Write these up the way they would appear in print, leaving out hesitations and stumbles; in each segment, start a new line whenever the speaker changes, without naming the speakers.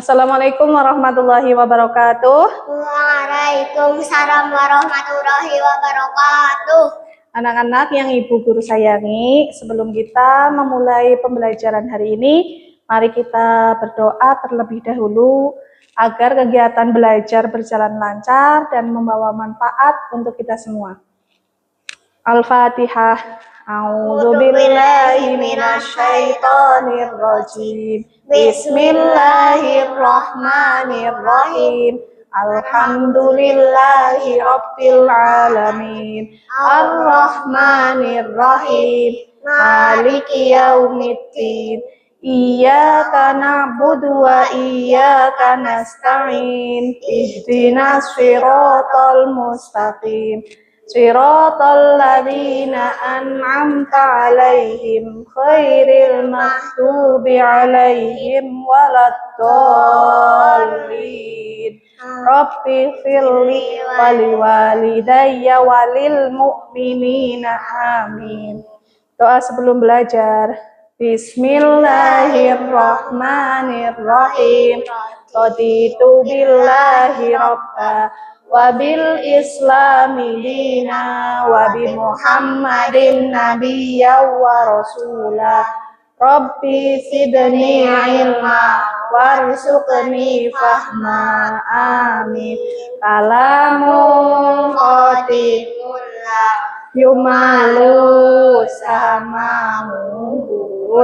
Assalamualaikum warahmatullahi wabarakatuh.
Waalaikumsalam warahmatullahi wabarakatuh.
Anak-anak yang Ibu Guru sayangi, sebelum kita memulai pembelajaran hari ini, mari kita berdoa terlebih dahulu agar kegiatan belajar berjalan lancar dan membawa manfaat untuk kita semua. Al-Fatihah. A'udzubillahi minasyaitonirrajim. Bismillahirrahmanirrahim. Alhamdulillahi rabbil alamin. Ar-Rahmanirrahim. Maliki yaumiddin. Iyyaka na'budu wa iyyaka nasta'in. Ihdinas siratal mustaqim. Siratal ladzina an'amta 'alaihim khairil maghdubi 'alaihim waladdallin. Rabbi firli wali walidayya walil mu'minina amin. Doa sebelum belajar. Bismillahirrahmanirrahim. Raditu billahi rabba wa bil islami dina wa bi Muhammadin nabiyya wa rasula. Rabbi zidni ilma warzuqni fahma. Amin. Kalamun qatimullah yumalu samamu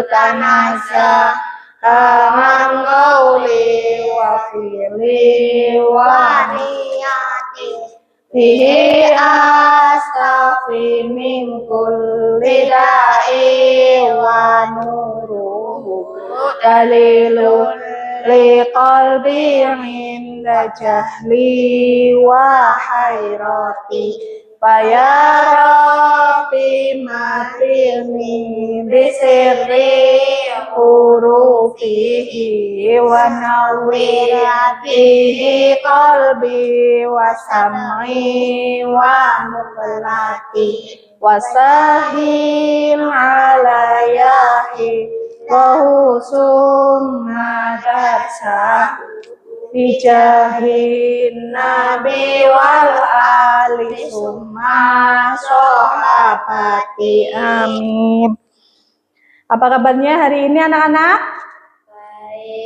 tanasa kaman qawli wa fi'li wa niyati bihi astaghfi min kulli da'i wa nuruhu dalilun li qalbi inda jahli wa hayrati. Ya Rabbi matini bisirri hurufihi wa nawwir bihi qalbi wa sam'i wa muqlati wa sahil alayahi wa husum madarsa bijahin nabi wal ali summa sahabati. Amin. Apa kabarnya hari ini anak-anak?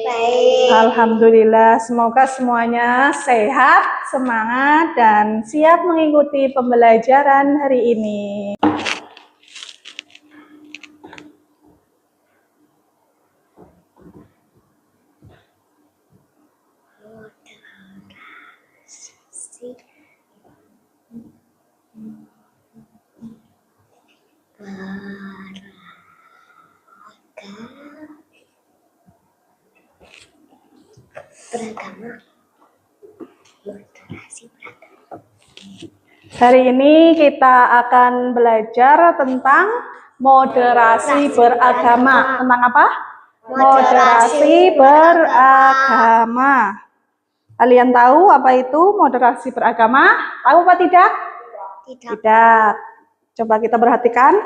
Baik.
Alhamdulillah, semoga semuanya sehat, semangat, dan siap mengikuti pembelajaran hari ini.
Beragama. Moderasi beragama.
Hari ini kita akan belajar tentang moderasi beragama. Tentang apa? Moderasi beragama. Kalian tahu apa itu moderasi beragama? Tahu apa tidak? Tidak. Coba kita perhatikan.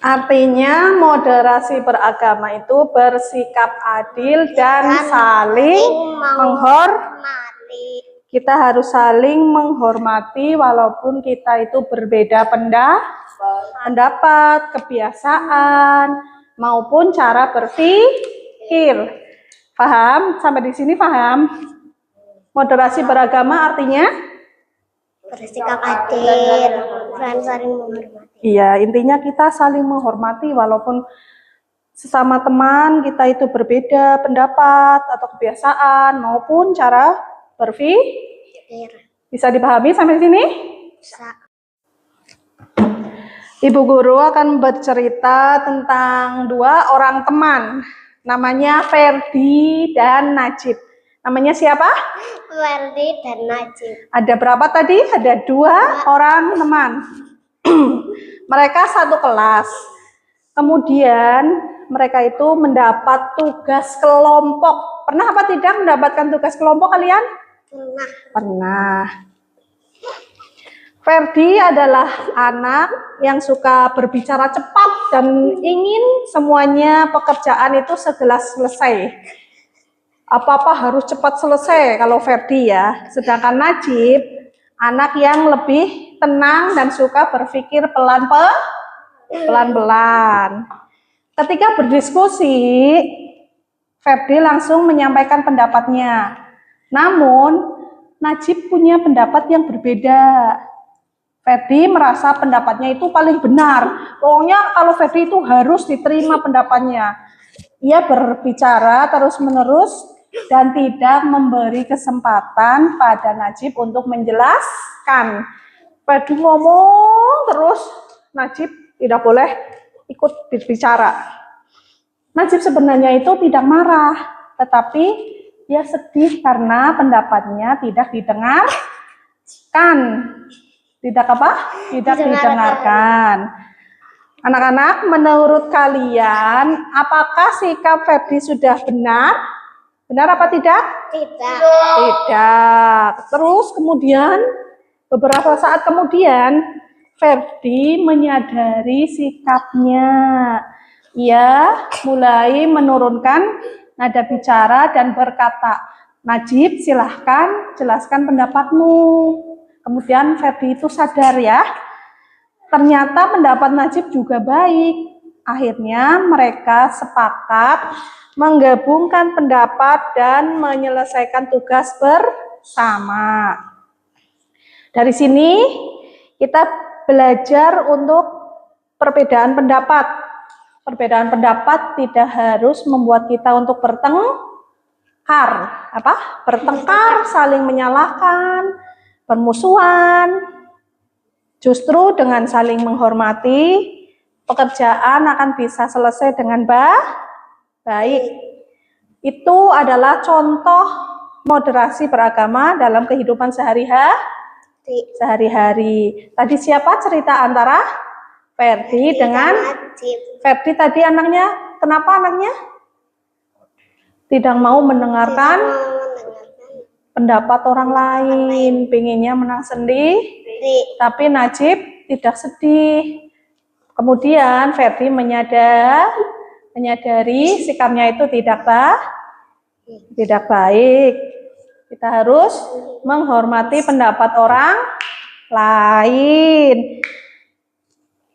Artinya moderasi beragama itu bersikap adil dan saling menghormati. Kita harus saling menghormati walaupun kita itu berbeda pendapat, kebiasaan, maupun cara berpikir. Paham? Sampai di sini paham? Moderasi beragama artinya?
Bersikap adil dan saling menghormati.
Iya, intinya kita saling menghormati walaupun sesama teman kita itu berbeda pendapat atau kebiasaan maupun cara berpikir. Bisa dipahami sampai sini?
Bisa.
Ibu Guru akan bercerita tentang dua orang teman, namanya Ferdi dan Najib. Namanya siapa?
Ferdi dan Najib.
Ada berapa tadi? Ada 2 orang teman. Mereka satu kelas. Kemudian mereka itu mendapat tugas kelompok. Pernah apa tidak mendapatkan tugas kelompok kalian?
Pernah.
Pernah. Ferdi adalah anak yang suka berbicara cepat dan ingin semuanya pekerjaan itu segera selesai. Apa-apa harus cepat selesai kalau Ferdi ya. Sedangkan Najib, anak yang lebih tenang dan suka berpikir pelan-pelan. Ketika berdiskusi, Ferdi langsung menyampaikan pendapatnya. Namun, Najib punya pendapat yang berbeda. Ferdi merasa pendapatnya itu paling benar. Pokoknya kalau Ferdi itu harus diterima pendapatnya. Ia berbicara terus-menerus dan tidak memberi kesempatan pada Najib untuk menjelaskan. Ferdi ngomong terus, Najib tidak boleh ikut berbicara. Najib sebenarnya itu tidak marah, tetapi ia sedih karena pendapatnya tidak didengarkan. Tidak apa? Tidak didengarkan. Anak-anak, menurut kalian, apakah sikap Ferdi sudah benar? Benar apa tidak?
Tidak.
Tidak. Terus kemudian, beberapa saat kemudian, Ferdi menyadari sikapnya. Ia mulai menurunkan nada bicara dan berkata, Najib, silahkan jelaskan pendapatmu. Kemudian Ferdi itu sadar ya, ternyata pendapat Najib juga baik. Akhirnya mereka sepakat menggabungkan pendapat dan menyelesaikan tugas bersama. Dari sini kita belajar untuk perbedaan pendapat. Perbedaan pendapat tidak harus membuat kita untuk bertengkar, saling menyalahkan, permusuhan. Justru dengan saling menghormati, pekerjaan akan bisa selesai dengan baik. Itu adalah contoh moderasi beragama dalam kehidupan sehari-hari. Tadi siapa cerita antara Ferdi dengan
Najib.
Ferdi tadi anaknya, kenapa anaknya? Tidak mau mendengarkan pendapat orang lain, pengennya menang sendiri. Tapi Najib tidak sedih. Kemudian Ferdi menyadari sikapnya itu tidak baik. Kita harus menghormati pendapat orang lain.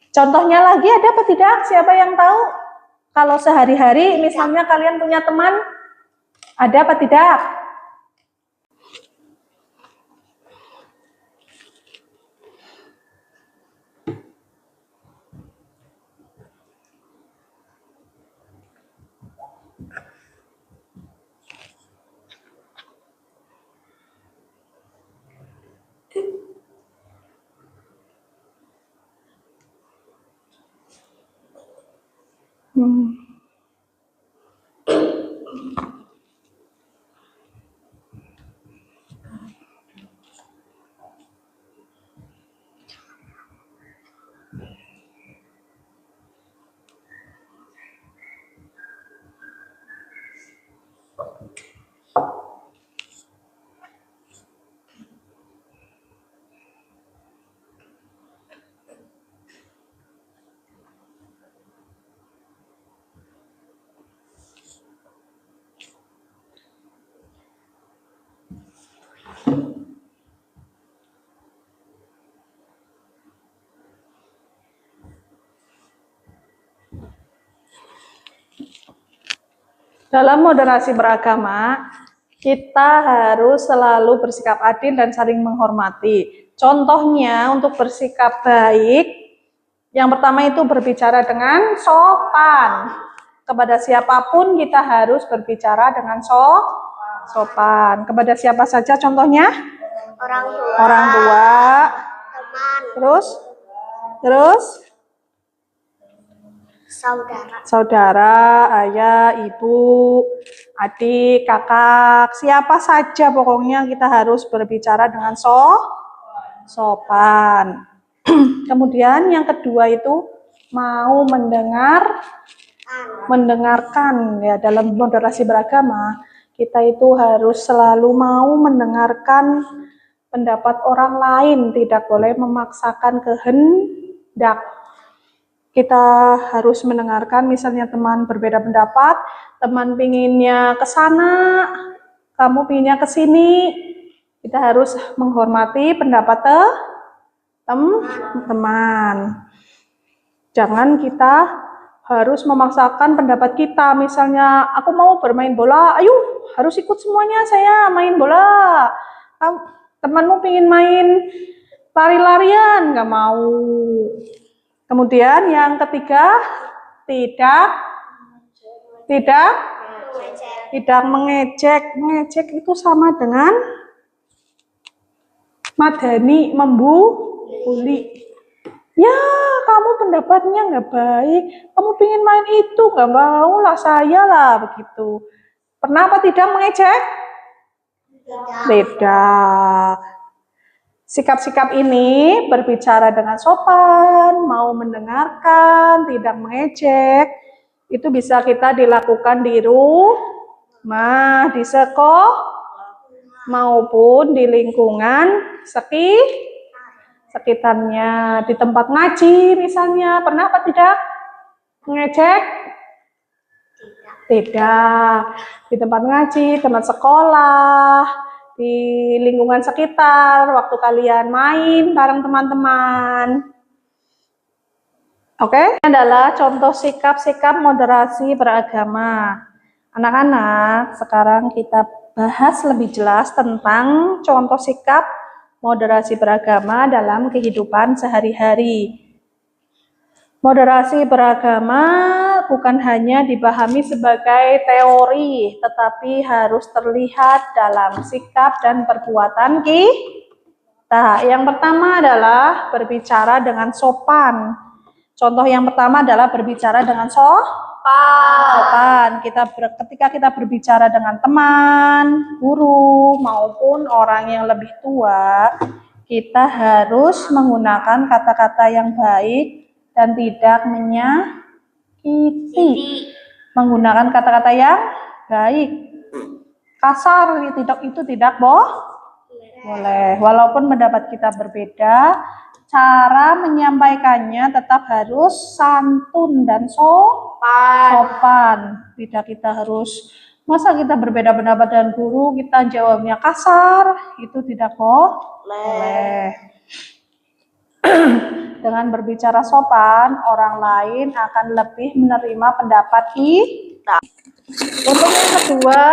Contohnya lagi ada apa tidak? Siapa yang tahu? Kalau sehari-hari misalnya kalian punya teman, ada apa tidak? Dalam moderasi beragama, kita harus selalu bersikap adil dan saling menghormati. Contohnya untuk bersikap baik, yang pertama itu berbicara dengan sopan. Kepada siapapun kita harus berbicara dengan sopan. Kepada siapa saja contohnya? Orang tua.
Teman.
Terus?
Saudara.
Saudara, ayah, ibu, adik, kakak, siapa saja pokoknya kita harus berbicara dengan sopan. Kemudian yang kedua itu mau mendengarkan ya. Dalam moderasi beragama kita itu harus selalu mau mendengarkan pendapat orang lain, tidak boleh memaksakan kehendak. Kita harus mendengarkan, misalnya teman berbeda pendapat, teman pinginnya ke sana, kamu pinginnya ke sini, kita harus menghormati pendapat teman. Jangan kita harus memaksakan pendapat kita, misalnya aku mau bermain bola, ayo harus ikut semuanya, saya main bola. Temanmu pingin main lari-larian, nggak mau. Kemudian yang ketiga, tidak mengejek. Mengejek itu sama dengan madani, membuli. Ya, kamu pendapatnya nggak baik, kamu pingin main itu, nggak mau lah, saya lah, begitu. Pernah apa tidak mengejek? Tidak. Sikap-sikap ini berbicara dengan sopan, mau mendengarkan, tidak mengejek, itu bisa kita dilakukan di rumah, di sekolah, maupun di lingkungan sekitarnya, di tempat ngaji misalnya. Pernah apa tidak mengejek? Tidak. Di tempat ngaji, tempat sekolah, di lingkungan sekitar, waktu kalian main bareng teman-teman. Oke, ini adalah contoh sikap-sikap moderasi beragama. Anak-anak, sekarang kita bahas lebih jelas tentang contoh sikap moderasi beragama dalam kehidupan sehari-hari. Moderasi beragama bukan hanya dipahami sebagai teori, tetapi harus terlihat dalam sikap dan perbuatan kita. Yang pertama adalah berbicara dengan sopan. Contoh yang pertama adalah berbicara dengan sopan. Ketika kita berbicara dengan teman, guru, maupun orang yang lebih tua, kita harus menggunakan kata-kata yang baik dan tidak menyakiti. Menggunakan kata-kata yang baik. Kasar itu tidak boleh. Walaupun pendapat kita berbeda, cara menyampaikannya tetap harus santun dan sopan. Tidak kita harus, masa kita berbeda pendapat dengan guru, kita jawabnya kasar, itu tidak boleh. Dengan berbicara sopan, orang lain akan lebih menerima pendapat kita. Untuk yang kedua,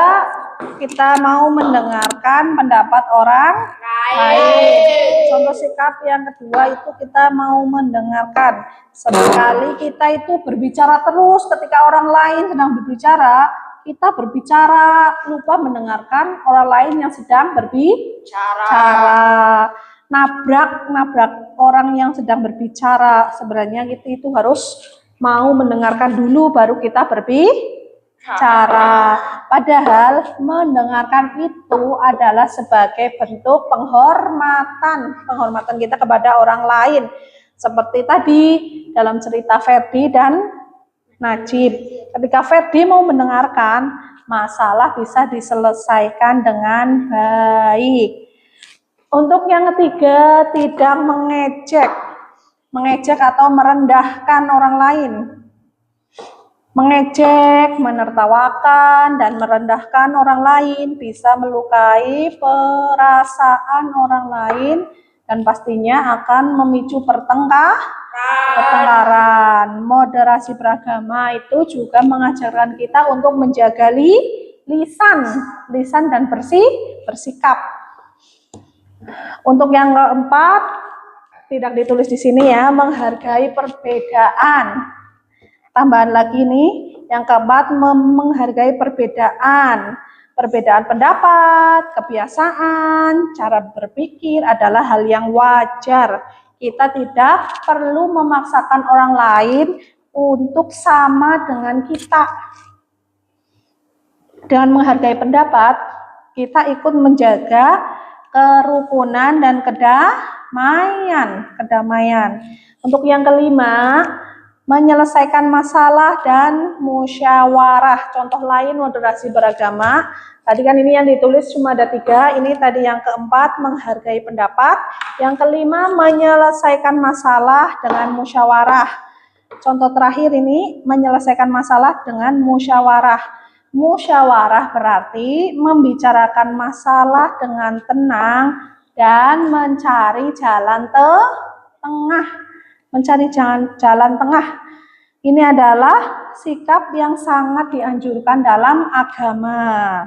kita mau mendengarkan pendapat orang lain. Contoh sikap yang kedua itu kita mau mendengarkan. Seringkali kita itu berbicara terus ketika orang lain sedang berbicara, kita berbicara lupa mendengarkan orang lain yang sedang berbicara. Nabrak orang yang sedang berbicara. Sebenarnya kita itu harus mau mendengarkan dulu baru kita berbicara. Padahal mendengarkan itu adalah sebagai bentuk penghormatan kita kepada orang lain. Seperti tadi dalam cerita Ferdi dan Najib. Ketika Ferdi mau mendengarkan, masalah bisa diselesaikan dengan baik. Untuk yang ketiga, tidak mengejek atau merendahkan orang lain. Mengejek, menertawakan, dan merendahkan orang lain bisa melukai perasaan orang lain dan pastinya akan memicu pertengkaran. Moderasi beragama itu juga mengajarkan kita untuk menjaga lisan dan bersikap. Untuk yang keempat, tidak ditulis di sini ya, menghargai perbedaan. Tambahan lagi nih, yang keempat menghargai perbedaan. Perbedaan pendapat, kebiasaan, cara berpikir adalah hal yang wajar. Kita tidak perlu memaksakan orang lain untuk sama dengan kita. Dengan menghargai pendapat, kita ikut menjaga kerukunan dan kedamaian. Untuk yang kelima, menyelesaikan masalah dan musyawarah. Contoh lain moderasi beragama. Tadi kan ini yang ditulis cuma ada 3, ini tadi yang keempat menghargai pendapat, yang kelima menyelesaikan masalah dengan musyawarah. Contoh terakhir ini menyelesaikan masalah dengan musyawarah. Musyawarah berarti membicarakan masalah dengan tenang dan mencari jalan tengah. Mencari jalan tengah. Ini adalah sikap yang sangat dianjurkan dalam agama.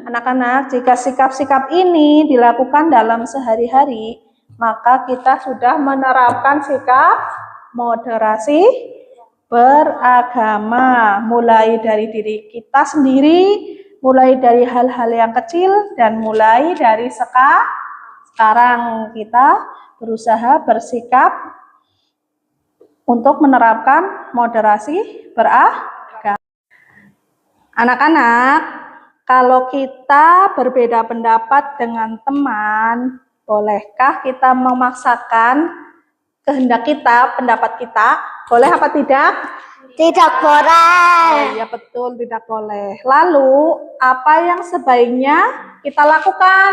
Anak-anak, jika sikap-sikap ini dilakukan dalam sehari-hari, maka kita sudah menerapkan sikap moderasi beragama, mulai dari diri kita sendiri, mulai dari hal-hal yang kecil, dan mulai dari sekarang kita berusaha bersikap untuk menerapkan moderasi beragama. Anak-anak, kalau kita berbeda pendapat dengan teman, bolehkah kita memaksakan kehendak kita, pendapat kita? Boleh apa tidak?
Tidak boleh.
Oh iya betul, tidak boleh. Lalu, apa yang sebaiknya kita lakukan?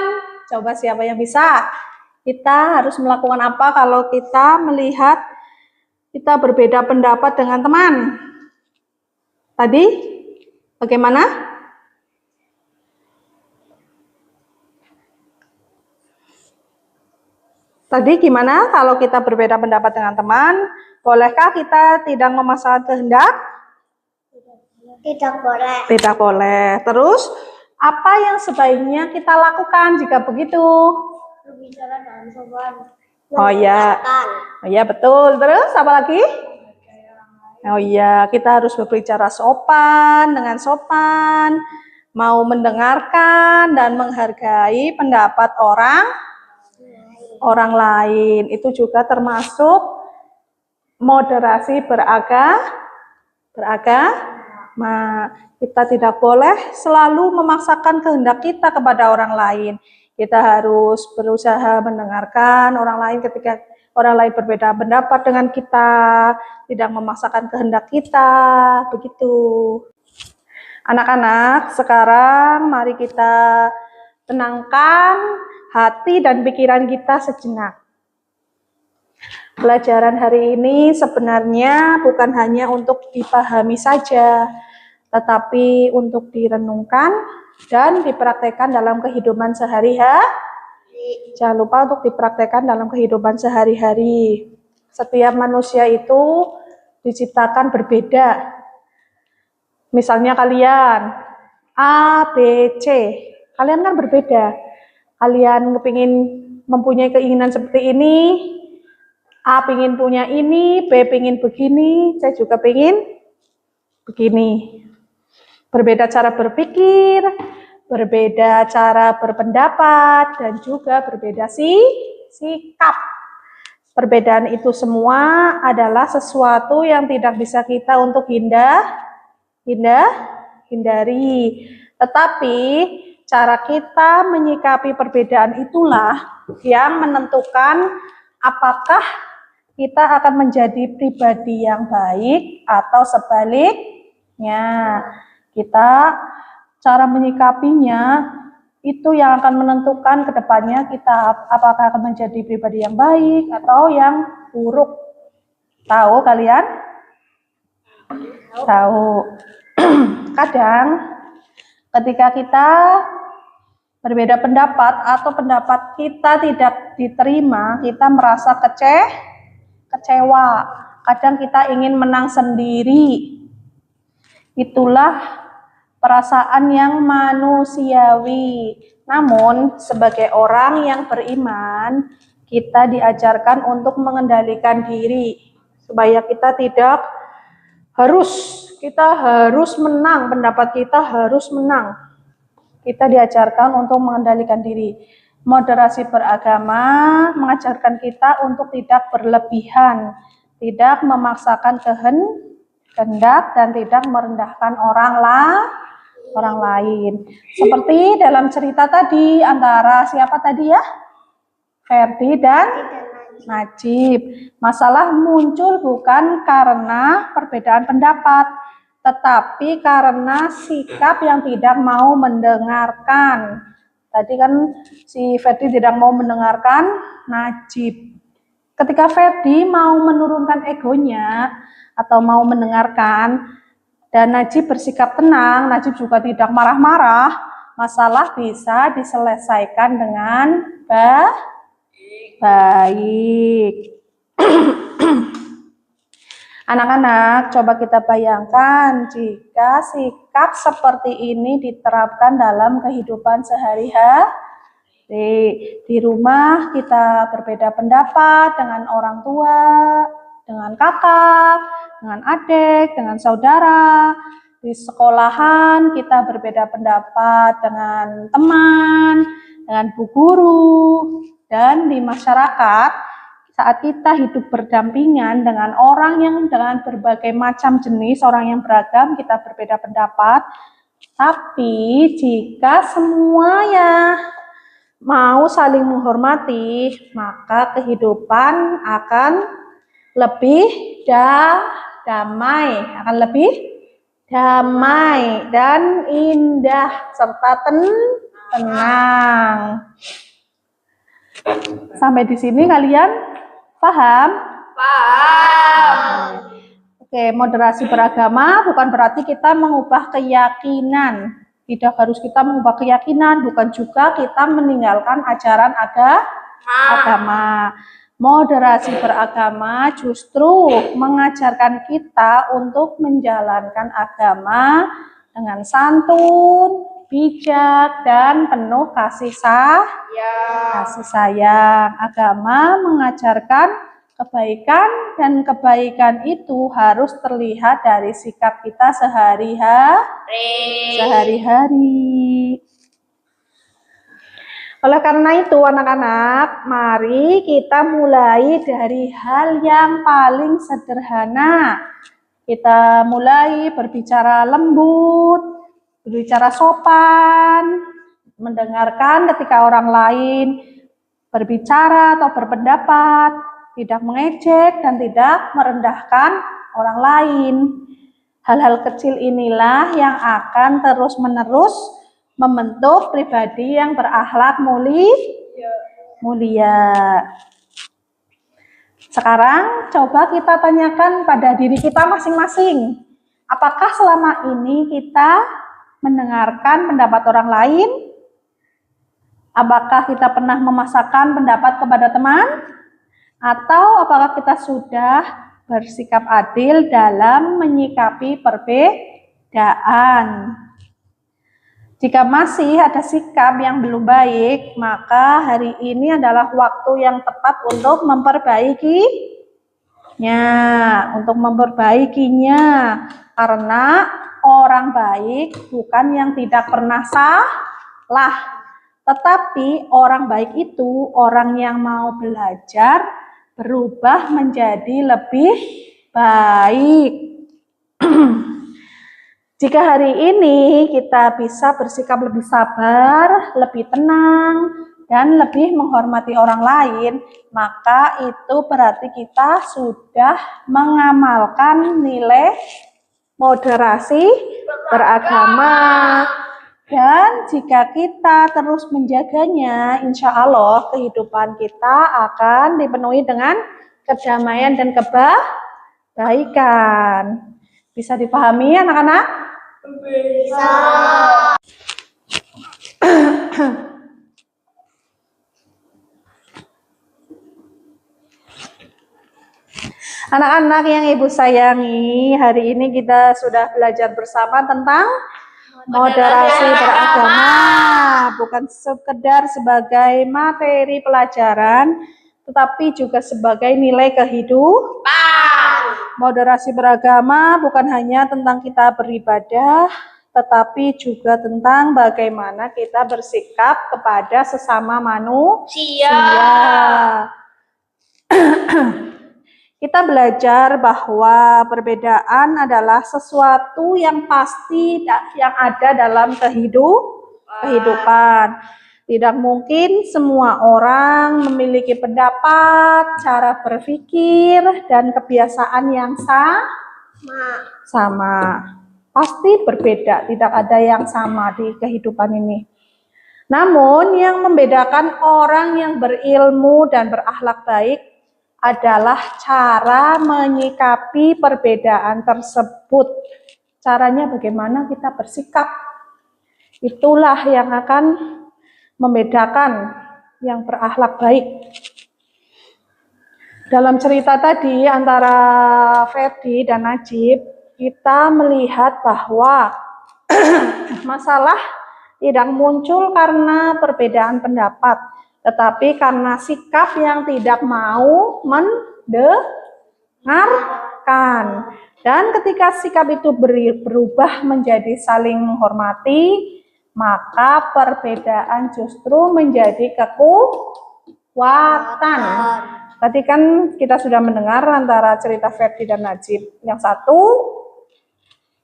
Coba siapa yang bisa? Kita harus melakukan apa kalau kita melihat kita berbeda pendapat dengan teman? Tadi bagaimana? Tadi gimana kalau kita berbeda pendapat dengan teman? Bolehkah kita tidak memaksakan kehendak?
Tidak boleh.
Tidak boleh. Terus, apa yang sebaiknya kita lakukan jika begitu?
Berbicara dengan sopan.
Oh iya. Oh iya betul. Terus apa lagi? Oh iya, kita harus berbicara sopan, dengan sopan, mau mendengarkan dan menghargai pendapat orang lain. Itu juga termasuk moderasi beragama. Kita tidak boleh selalu memaksakan kehendak kita kepada orang lain. Kita harus berusaha mendengarkan orang lain ketika orang lain berbeda pendapat dengan kita, tidak memaksakan kehendak kita, begitu. Anak-anak, sekarang mari kita tenangkan hati dan pikiran kita sejenak. Pelajaran hari ini sebenarnya bukan hanya untuk dipahami saja, tetapi untuk direnungkan dan dipraktekkan dalam kehidupan sehari-hari. Jangan lupa untuk dipraktekkan dalam kehidupan sehari-hari. Setiap manusia itu diciptakan berbeda. Misalnya kalian A, B, C, kalian kan berbeda. Kalian kepingin mempunyai keinginan seperti ini, A pingin punya ini, B pingin begini, C juga pingin begini. Berbeda cara berpikir, berbeda cara berpendapat, dan juga berbeda sikap. Perbedaan itu semua adalah sesuatu yang tidak bisa kita untuk hindari. Tetapi cara kita menyikapi perbedaan itulah yang menentukan apakah kita akan menjadi pribadi yang baik atau sebaliknya. Cara menyikapinya itu yang akan menentukan ke depannya kita apakah akan menjadi pribadi yang baik atau yang buruk. Tahu kalian? Tahu. Kadang ketika kita berbeda pendapat atau pendapat kita tidak diterima, kita merasa kecewa. Kadang kita ingin menang sendiri. Itulah perasaan yang manusiawi. Namun, sebagai orang yang beriman, kita diajarkan untuk mengendalikan diri. Supaya kita harus menang, pendapat kita harus menang. Kita diajarkan untuk mengendalikan diri. Moderasi beragama mengajarkan kita untuk tidak berlebihan, tidak memaksakan kehendak dan tidak merendahkan orang lain. Seperti dalam cerita tadi antara siapa tadi ya? Ferdi dan Najib. Masalah muncul bukan karena perbedaan pendapat, tetapi karena sikap yang tidak mau mendengarkan. Tadi kan si Ferdi tidak mau mendengarkan Najib. Ketika Ferdi mau menurunkan egonya atau mau mendengarkan dan Najib bersikap tenang, Najib juga tidak marah-marah, masalah bisa diselesaikan dengan baik. Anak-anak, coba kita bayangkan jika sikap seperti ini diterapkan dalam kehidupan sehari-hari. Di rumah kita berbeda pendapat dengan orang tua, dengan kakak, dengan adik, dengan saudara. Di sekolahan kita berbeda pendapat dengan teman, dengan bu guru, dan di masyarakat saat kita hidup berdampingan dengan orang yang dengan berbagai macam jenis, orang yang beragam, kita berbeda pendapat. Tapi jika semuanya mau saling menghormati, maka kehidupan akan lebih damai, dan indah serta tenang. Sampai di sini kalian paham?
Paham.
Oke, moderasi beragama bukan berarti kita mengubah keyakinan. Tidak harus kita mengubah keyakinan, bukan juga kita meninggalkan ajaran agama. Moderasi beragama justru mengajarkan kita untuk menjalankan agama dengan santun, bijak, dan penuh kasih sayang. Agama mengajarkan kebaikan, dan kebaikan itu harus terlihat dari sikap kita sehari-hari. Oleh karena itu anak-anak, mari kita mulai dari hal yang paling sederhana. Kita mulai berbicara lembut, berbicara sopan, mendengarkan ketika orang lain berbicara atau berpendapat, tidak mengejek dan tidak merendahkan orang lain. Hal-hal kecil inilah yang akan terus-menerus membentuk pribadi yang berakhlak mulia. Sekarang coba kita tanyakan pada diri kita masing-masing. Apakah selama ini kita mendengarkan pendapat orang lain? Apakah kita pernah memaksakan pendapat kepada teman? Atau apakah kita sudah bersikap adil dalam menyikapi perbedaan? Jika masih ada sikap yang belum baik, maka hari ini adalah waktu yang tepat untuk memperbaikinya. Karena orang baik bukan yang tidak pernah salah, tetapi orang baik itu orang yang mau belajar, berubah menjadi lebih baik. Jika hari ini kita bisa bersikap lebih sabar, lebih tenang, dan lebih menghormati orang lain, maka itu berarti kita sudah mengamalkan nilai moderasi beragama. Dan jika kita terus menjaganya, insya Allah kehidupan kita akan dipenuhi dengan kedamaian dan kebaikan. Bisa dipahami anak-anak?
Bisa.
Anak-anak yang Ibu sayangi, hari ini kita sudah belajar bersama tentang moderasi beragama. Bukan sekedar sebagai materi pelajaran, tetapi juga sebagai nilai kehidupan. Moderasi beragama bukan hanya tentang kita beribadah, tetapi juga tentang bagaimana kita bersikap kepada sesama manusia. kita belajar bahwa perbedaan adalah sesuatu yang pasti yang ada dalam kehidupan. Tidak mungkin semua orang memiliki pendapat, cara berpikir, dan kebiasaan yang sama. Pasti berbeda, tidak ada yang sama di kehidupan ini. Namun yang membedakan orang yang berilmu dan berakhlak baik adalah cara menyikapi perbedaan tersebut. Caranya bagaimana kita bersikap. Itulah yang akan membedakan yang berakhlak baik. Dalam cerita tadi antara Ferdi dan Najib, kita melihat bahwa masalah tidak muncul karena perbedaan pendapat, tetapi karena sikap yang tidak mau mendengarkan. Dan ketika sikap itu berubah menjadi saling menghormati, maka perbedaan justru menjadi kekuatan. Tadi kan kita sudah mendengar antara cerita Ferdi dan Najib. Yang satu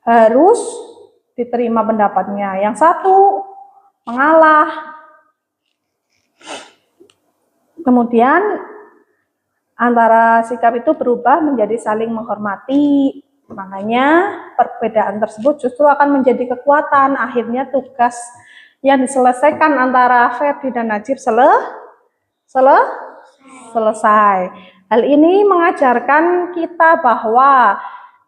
harus diterima pendapatnya, yang satu mengalah. Kemudian antara sikap itu berubah menjadi saling menghormati. Makanya perbedaan tersebut justru akan menjadi kekuatan. Akhirnya tugas yang diselesaikan antara Ferdi dan Najib selesai. Hal ini mengajarkan kita bahwa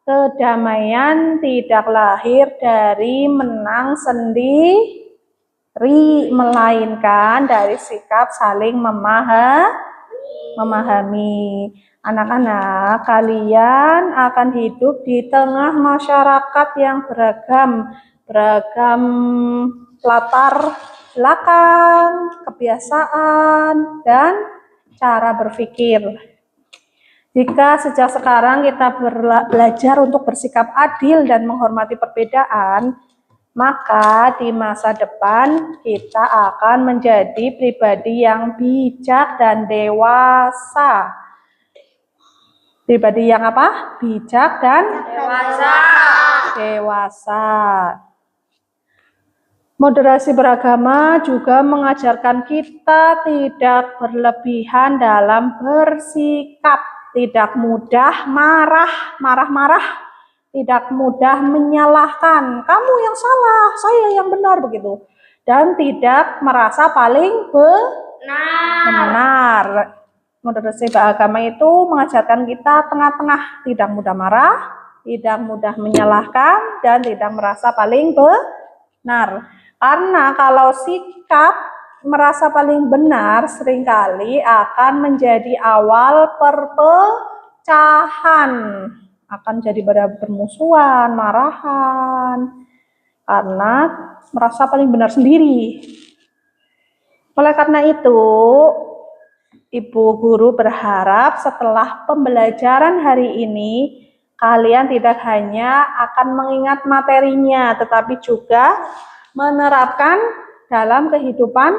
kedamaian tidak lahir dari menang sendiri, melainkan dari sikap saling memahami. Anak-anak, kalian akan hidup di tengah masyarakat yang beragam latar belakang, kebiasaan, dan cara berpikir. Jika sejak sekarang kita belajar untuk bersikap adil dan menghormati perbedaan, maka di masa depan kita akan menjadi pribadi yang bijak dan dewasa. Pribadi yang apa? Bijak dan dewasa. Moderasi beragama juga mengajarkan kita tidak berlebihan dalam bersikap. Tidak mudah marah-marah, tidak mudah menyalahkan. Kamu yang salah, saya yang benar, begitu. Dan tidak merasa paling benar. Moderasi beragama itu mengajarkan kita tengah-tengah, tidak mudah marah, tidak mudah menyalahkan, dan tidak merasa paling benar. Karena kalau sikap merasa paling benar seringkali akan menjadi awal perpecahan, akan jadi bermusuhan, marahan, karena merasa paling benar sendiri. Oleh karena itu, Ibu Guru berharap setelah pembelajaran hari ini, kalian tidak hanya akan mengingat materinya, tetapi juga menerapkan dalam kehidupan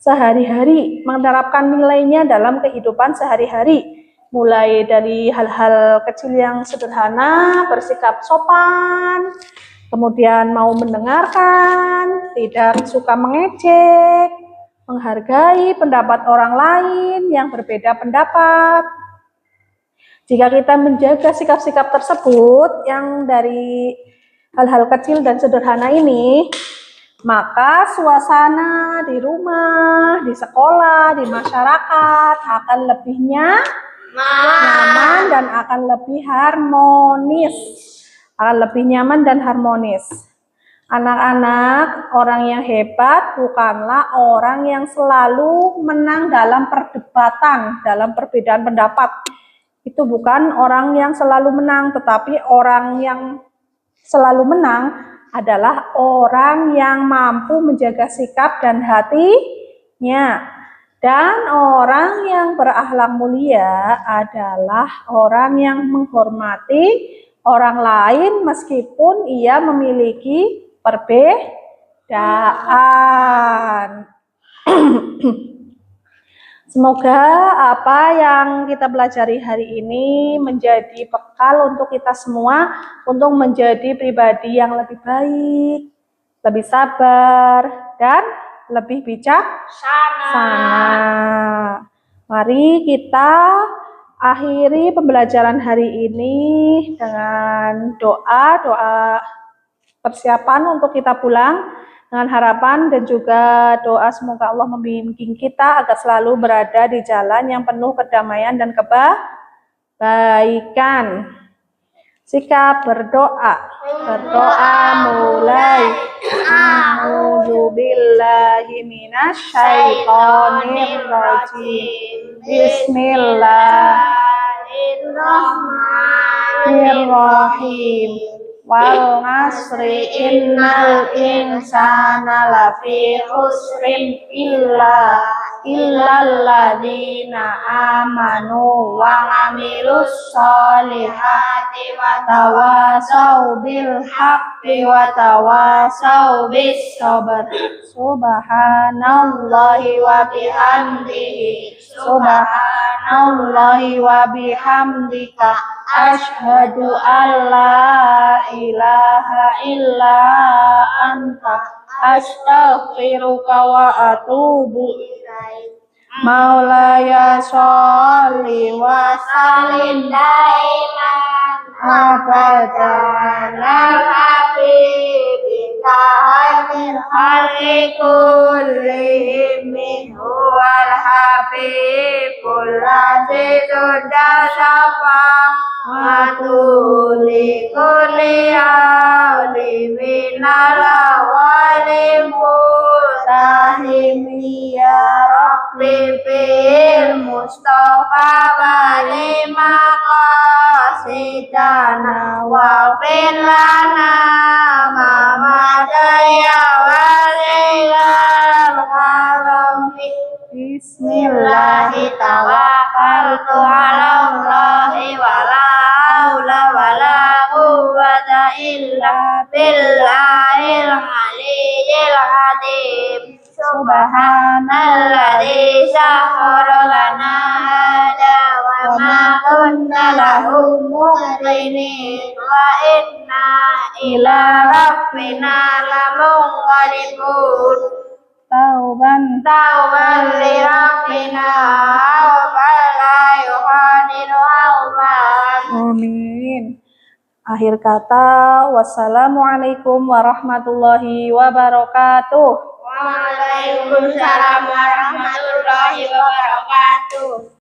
sehari-hari, menerapkan nilainya dalam kehidupan sehari-hari, mulai dari hal-hal kecil yang sederhana, bersikap sopan, kemudian mau mendengarkan, tidak suka mengejek, menghargai pendapat orang lain yang berbeda pendapat. Jika kita menjaga sikap-sikap tersebut yang dari hal-hal kecil dan sederhana ini, maka suasana di rumah, di sekolah, di masyarakat akan lebih nyaman dan akan lebih harmonis. Anak-anak, orang yang hebat bukanlah orang yang selalu menang dalam perdebatan, dalam perbedaan pendapat. Itu bukan orang yang selalu menang, tetapi orang yang selalu menang adalah orang yang mampu menjaga sikap dan hatinya. Dan orang yang berakhlak mulia adalah orang yang menghormati orang lain meskipun ia memiliki perbedaan. Semoga apa yang kita pelajari hari ini menjadi bekal untuk kita semua untuk menjadi pribadi yang lebih baik, lebih sabar, dan lebih bijaksana. Mari kita akhiri pembelajaran hari ini dengan doa persiapan untuk kita pulang, dengan harapan dan juga doa semoga Allah membimbing kita agar selalu berada di jalan yang penuh kedamaian dan kebaikan. Sikap berdoa. Berdoa mulai. A'udzu billahi minasyaitonir rajim. Bismillahirrahmanirrahim. Wal asri innal insana lafi khusrin illal ladzina amanu wa 'amilus sholihati wa tawasau bil haqqi wa tawasau bis sabr. Subhanallahi wa bihamdihi subhanallahi wa bihamdika asyhadu an la ilaha illa anta astaghfiruka wa atubu ilaik. Maulaya sholli wa sallim daiman abadan ala habibika khairil khalqi kullihim huwal habibul ladzi syafa matuli kulli awli minal awali mutahimi ya Rabbi bil Mustafa wali maqasidana wa filana mamadaya waligal halami bismillahi tawakkaltu ala Allahi wala haula wala quwwata illa billahil aliyyil azim. Subhanalladzi sakhkhara lana hada wa ma kunna lahu muqrinin wa inna ila rabbina lamunqalibun. Tauban li rabbina wa la yuhadiru awban. Amin. Akhir kata, wassalamualaikum warahmatullahi wabarakatuh.
Waalaikumsalam warahmatullahi wabarakatuh.